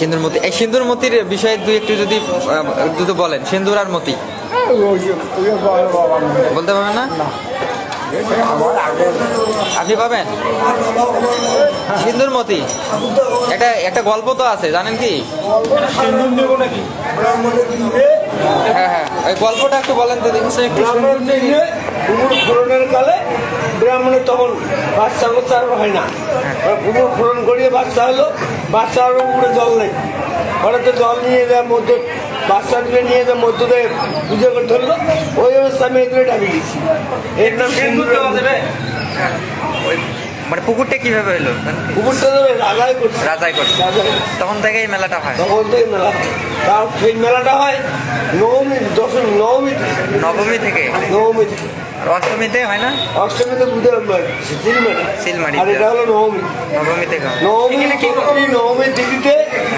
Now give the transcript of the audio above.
সিন্দুরমতি, এই সিন্দুরমতির বিষয়ে দুই একটু যদি দুটো বলেন, সিন্দুর আর মতি বলতে পারবেন না? আপনি পাবেন সিন্দুরমতি? একটা একটা গল্প তো আছে, জানেন কি? হ্যাঁ হ্যাঁ, ওই গল্পটা একটু বলেন তো দেখি। কুমুর ফোড়নের কালে ব্রাহ্মণের তখন বাচ্চা বাচ্চা আর হয় না, কুমুর ফোড়ন করিয়ে বাচ্চা হলো, বাচ্চা আরো উপরে জল নেই, হঠাৎ জল নিয়ে যায় মধ্য, বাচ্চা তুলে নিয়ে যায় মধ্য দিয়ে পুজো করে ধরলো, ওই অবস্থা আমি এগুলো ঢাকি দিচ্ছি, এর নাম সিন্দুর দেওয়া যাবে। মানে পুকুরটা কিভাবে হলো? পুকুরটা দেবে রাজাই করছে, রাজাই করছে, তখন থেকেই মেলাটা হয়। তখন থেকে মেলা, তার সেই মেলাটা হয় নবমী, দশমী, নবমী থেকে, নবমী থেকে, অষ্টমীতে হয় না? অষ্টমীতে বুধে সিলমারি, সিলমারি, আর এটা হলো নবমী। নবমী থেকে হয়। নবমী, নবমী তিথিতে